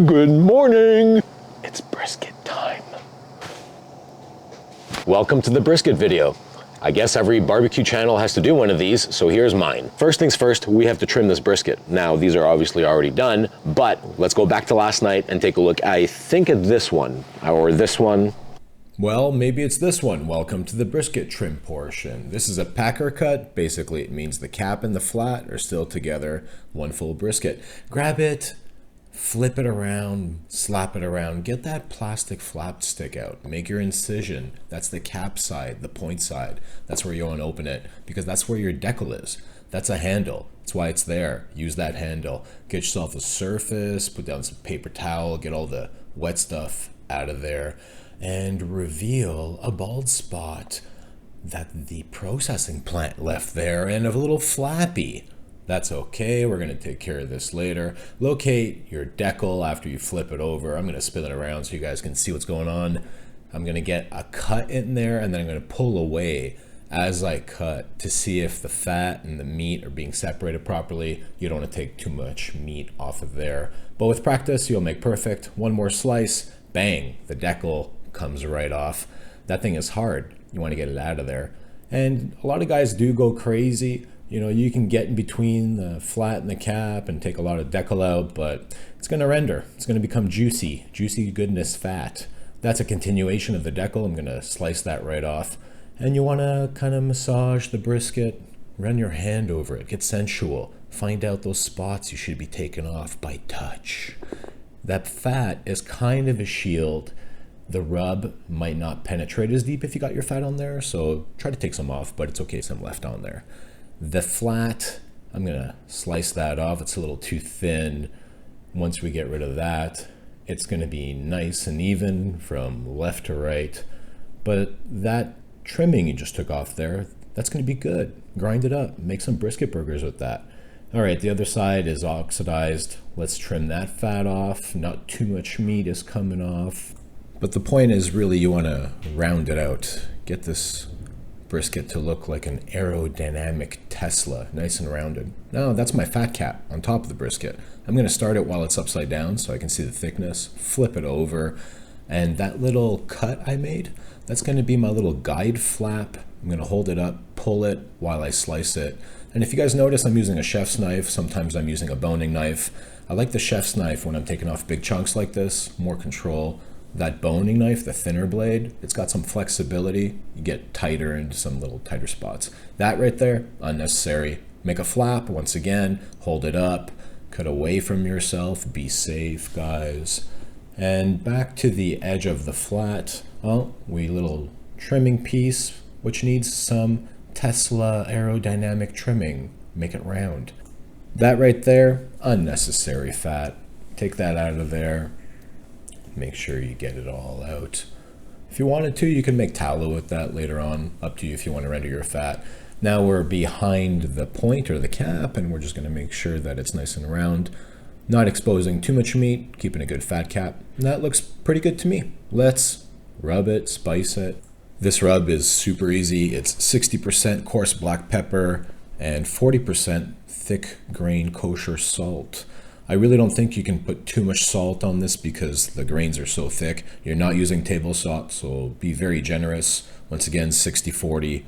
Good morning! It's brisket time. Welcome to the brisket video. I guess every barbecue channel has to do one of these, so here's mine. First things first, we have to trim this brisket. Now, these are obviously already done, but let's go back to last night and take a look. I think at this one, or this one. Well, maybe it's this one. Welcome to the brisket trim portion. This is a packer cut. Basically, it means the cap and the flat are still together, one full brisket. Grab it, flip it around, slap it around, get that plastic flap stick out, make your incision. That's the cap side, the point side. That's where you want to open it because that's where your decal is. That's a handle. That's why it's there. Use that handle. Get yourself a surface, put down some paper towel, get all the wet stuff out of there, and reveal a bald spot that the processing plant left there and a little flappy. That's okay, we're gonna take care of this later. Locate your decal after you flip it over. I'm gonna spin it around so you guys can see what's going on. I'm gonna get a cut in there and then I'm gonna pull away as I cut to see if the fat and the meat are being separated properly. You don't wanna take too much meat off of there. But with practice, you'll make perfect. One more slice, bang, the decal comes right off. That thing is hard. You wanna get it out of there. And a lot of guys do go crazy. You know, you can get in between the flat and the cap and take a lot of decal out, but it's gonna render. It's gonna become juicy goodness fat. That's a continuation of the decal. I'm gonna slice that right off. And you wanna kind of massage the brisket, run your hand over it, get sensual. Find out those spots you should be taking off by touch. That fat is kind of a shield. The rub might not penetrate as deep if you got your fat on there, so try to take some off, but it's okay some left on there. The flat, I'm gonna slice that off. It's a little too thin. Once we get rid of that, it's gonna be nice and even from left to right. But that trimming you just took off there, that's gonna be good. Grind it up, make some brisket burgers with that. All right, the other side is oxidized. Let's trim that fat off. Not too much meat is coming off. But the point is really you wanna round it out. Get this brisket to look like an aerodynamic Tesla, nice and rounded. Now that's my fat cap on top of the brisket. I'm gonna start it while it's upside down so I can see the thickness, flip it over, and that little cut I made, that's gonna be my little guide flap. I'm gonna hold it up, pull it while I slice it. And if you guys notice, I'm using a chef's knife. Sometimes I'm using a boning knife. I like the chef's knife when I'm taking off big chunks like this, more control. That boning knife, the thinner blade, it's got some flexibility. You get tighter into some little tighter spots. That right there, unnecessary. Make a flap, once again, hold it up, cut away from yourself, be safe, guys. And back to the edge of the flat, oh, we little trimming piece, which needs some Tesla aerodynamic trimming. Make it round. That right there, unnecessary fat. Take that out of there. Make sure you get it all out. If you wanted to, you can make tallow with that later on. Up to you if you want to render your fat. Now we're behind the point or the cap, and we're just going to make sure that it's nice and round. Not exposing too much meat, keeping a good fat cap. And that looks pretty good to me. Let's rub it, spice it. This rub is super easy. It's 60% coarse black pepper and 40% thick grain kosher salt. I really don't think you can put too much salt on this because the grains are so thick. You're not using table salt, so be very generous. Once again, 60-40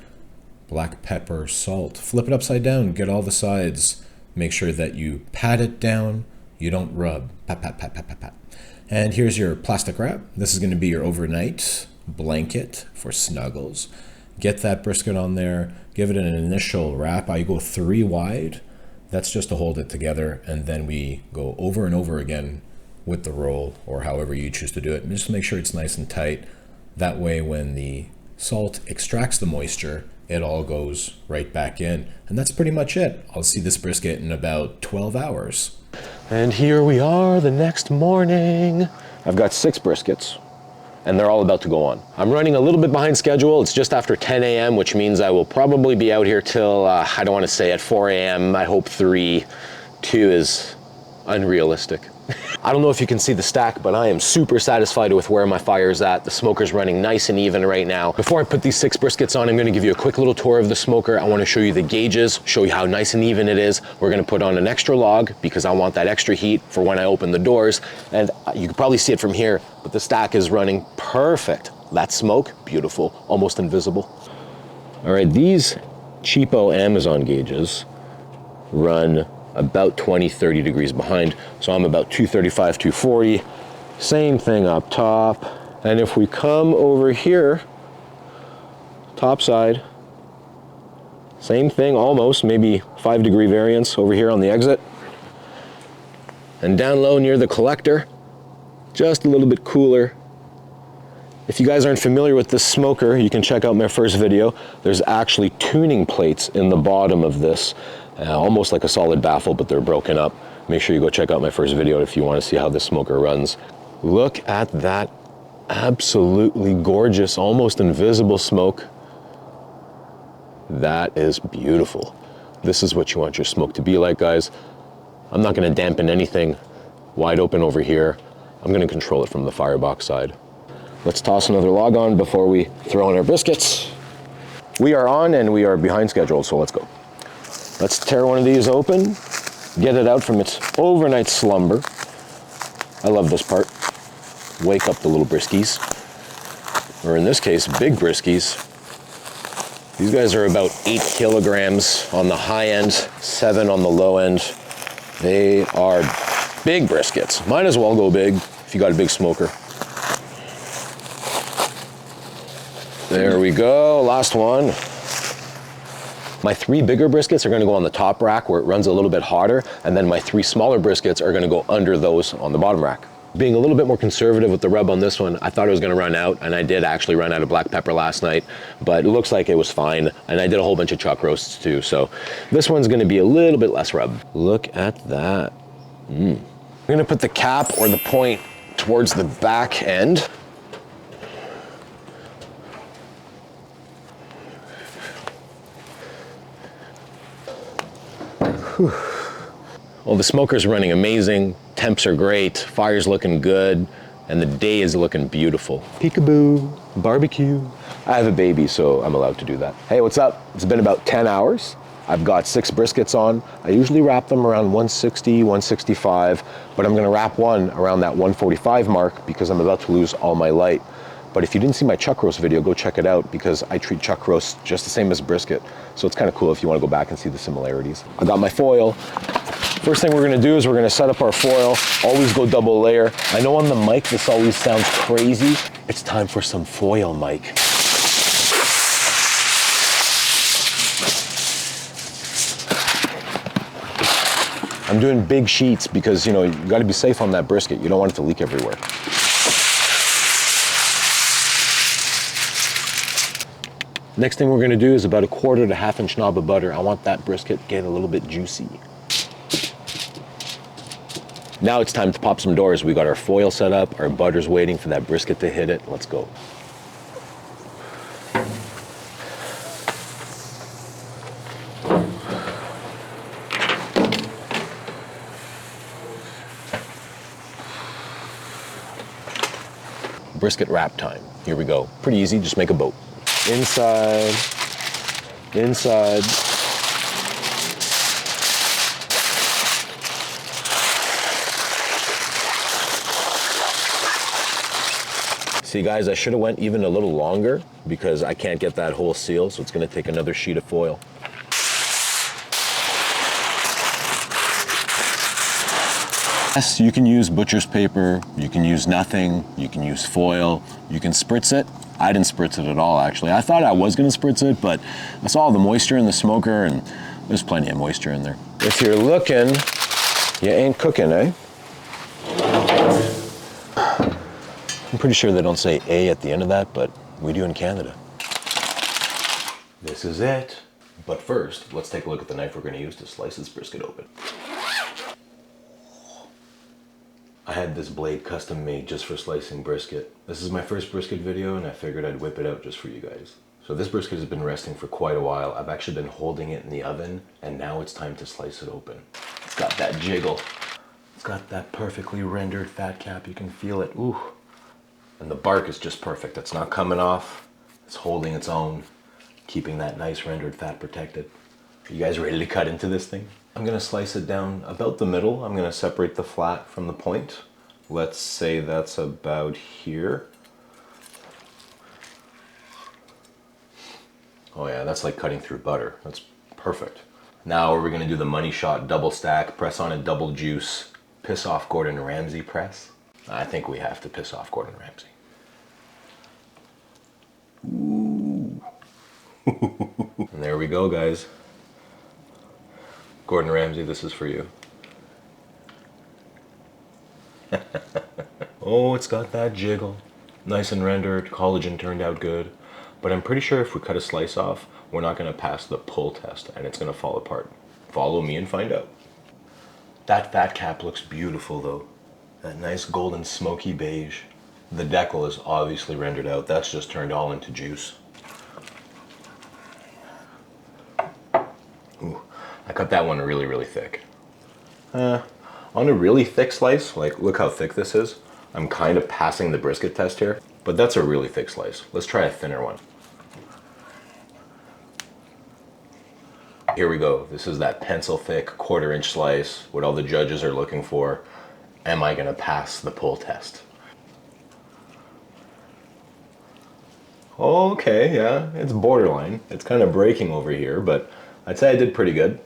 black pepper, salt. Flip it upside down, get all the sides. Make sure that you pat it down. You don't rub. Pat, pat, pat, pat, pat, pat. And here's your plastic wrap. This is going to be your overnight blanket for snuggles. Get that brisket on there. Give it an initial wrap. I go 3 wide. That's just to hold it together, and then we go over and over again with the roll, or however you choose to do it. And just make sure it's nice and tight. That way when the salt extracts the moisture, it all goes right back in. And that's pretty much it. I'll see this brisket in about 12 hours. And here we are the next morning. I've got 6 briskets, and they're all about to go on. I'm running a little bit behind schedule. It's just after 10 a.m., which means I will probably be out here till, I don't want to say at 4 a.m. I hope 3. 2 is unrealistic. I don't know if you can see the stack, but I am super satisfied with where my fire's at. The smoker's running nice and even right now. Before I put these 6 briskets on, I'm gonna give you a quick little tour of the smoker. I wanna show you the gauges, show you how nice and even it is. We're gonna put on an extra log because I want that extra heat for when I open the doors. And you can probably see it from here, but the stack is running perfect. That smoke, beautiful, almost invisible. All right, these cheapo Amazon gauges run about 20, 30 degrees behind. So I'm about 235, 240. Same thing up top. And if we come over here, top side, same thing almost, maybe 5-degree variance over here on the exit. And down low near the collector, just a little bit cooler. If you guys aren't familiar with this smoker, you can check out my first video. There's actually tuning plates in the bottom of this, almost like a solid baffle, but they're broken up. Make sure you go check out my first video if you want to see how this smoker runs. Look at that absolutely gorgeous, almost invisible smoke. That is beautiful. This is what you want your smoke to be like, guys. I'm not going to dampen anything wide open over here. I'm going to control it from the firebox side. Let's toss another log on before we throw in our briskets. We are on and we are behind schedule, so let's go. Let's tear one of these open, get it out from its overnight slumber. I love this part. Wake up the little briskies, or in this case, big briskies. These guys are about 8 kilograms on the high end, 7 on the low end. They are big briskets. Might as well go big if you got a big smoker. There we go, last one. My 3 bigger briskets are gonna go on the top rack where it runs a little bit hotter, and then my 3 smaller briskets are gonna go under those on the bottom rack. Being a little bit more conservative with the rub on this one, I thought it was gonna run out, and I did actually run out of black pepper last night, but it looks like it was fine, and I did a whole bunch of chuck roasts too, so this one's gonna be a little bit less rub. Look at that. I'm gonna put the cap or the point towards the back end. Well, the smoker's running amazing, temps are great, fire's looking good, and the day is looking beautiful. Peekaboo, barbecue. I have a baby, so I'm allowed to do that. Hey, what's up? It's been about 10 hours. I've got 6 briskets on. I usually wrap them around 160, 165, but I'm gonna wrap one around that 145 mark because I'm about to lose all my light. But if you didn't see my chuck roast video, go check it out because I treat chuck roast just the same as brisket. So it's kind of cool if you want to go back and see the similarities. I got my foil. First thing we're gonna do is we're gonna set up our foil. Always go double layer. I know on the mic this always sounds crazy. It's time for some foil, Mike. I'm doing big sheets because, you know, you gotta be safe on that brisket. You don't want it to leak everywhere. Next thing we're gonna do is about 1/4 to 1/2 inch knob of butter. I want that brisket to get a little bit juicy. Now it's time to pop some doors. We got our foil set up, our butter's waiting for that brisket to hit it. Let's go. Brisket wrap time. Here we go. Pretty easy, just make a boat. Inside, inside. See guys, I should have went even a little longer because I can't get that whole seal, so it's gonna take another sheet of foil. Yes, you can use butcher's paper, you can use nothing, you can use foil, you can spritz it. I didn't spritz it at all, actually. I thought I was gonna spritz it, but I saw all the moisture in the smoker and there's plenty of moisture in there. If you're looking, you ain't cooking, eh? I'm pretty sure they don't say A at the end of that, but we do in Canada. This is it. But first, let's take a look at the knife we're gonna use to slice this brisket open. I had this blade custom made just for slicing brisket. This is my first brisket video and I figured I'd whip it out just for you guys. So this brisket has been resting for quite a while. I've actually been holding it in the oven and now it's time to slice it open. It's got that jiggle. It's got that perfectly rendered fat cap. You can feel it. Ooh. And the bark is just perfect. It's not coming off. It's holding its own, keeping that nice rendered fat protected. Are you guys ready to cut into this thing? I'm gonna slice it down about the middle. I'm gonna separate the flat from the point. Let's say that's about here. Oh yeah, that's like cutting through butter. That's perfect. Now we're gonna do the money shot double stack, press on a double juice, piss off Gordon Ramsay press. I think we have to piss off Gordon Ramsay. Ooh. And there we go, guys. Gordon Ramsay, this is for you. Oh, it's got that jiggle. Nice and rendered, collagen turned out good. But I'm pretty sure if we cut a slice off, we're not gonna pass the pull test and it's gonna fall apart. Follow me and find out. That fat cap looks beautiful though. That nice golden smoky beige. The decal is obviously rendered out. That's just turned all into juice. Ooh, I cut that one really, really thick. On a really thick slice, like look how thick this is. I'm kind of passing the brisket test here, but that's a really thick slice. Let's try a thinner one. Here we go. This is that pencil thick 1/4 inch slice, what all the judges are looking for. Am I gonna pass the pull test? Okay, yeah, it's borderline. It's kind of breaking over here, but I'd say I did pretty good.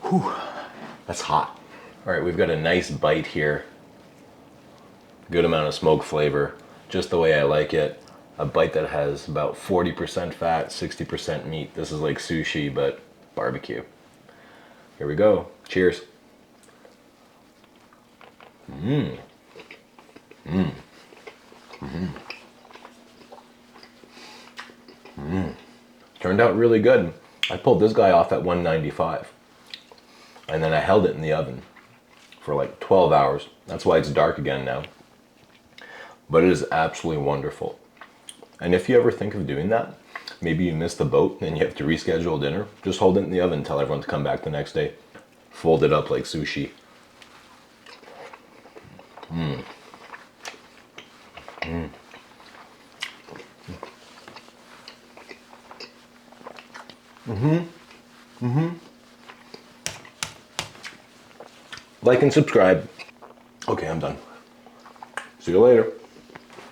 Whew, that's hot. All right, we've got a nice bite here. Good amount of smoke flavor, just the way I like it. A bite that has about 40% fat, 60% meat. This is like sushi, but barbecue. Here we go. Cheers. Turned out really good. I pulled this guy off at 195. And then I held it in the oven for like 12 hours. That's why it's dark again now. But it is absolutely wonderful. And if you ever think of doing that, maybe you missed the boat and you have to reschedule dinner, just hold it in the oven and tell everyone to come back the next day. Fold it up like sushi. Like and subscribe. Okay, I'm done. See you later.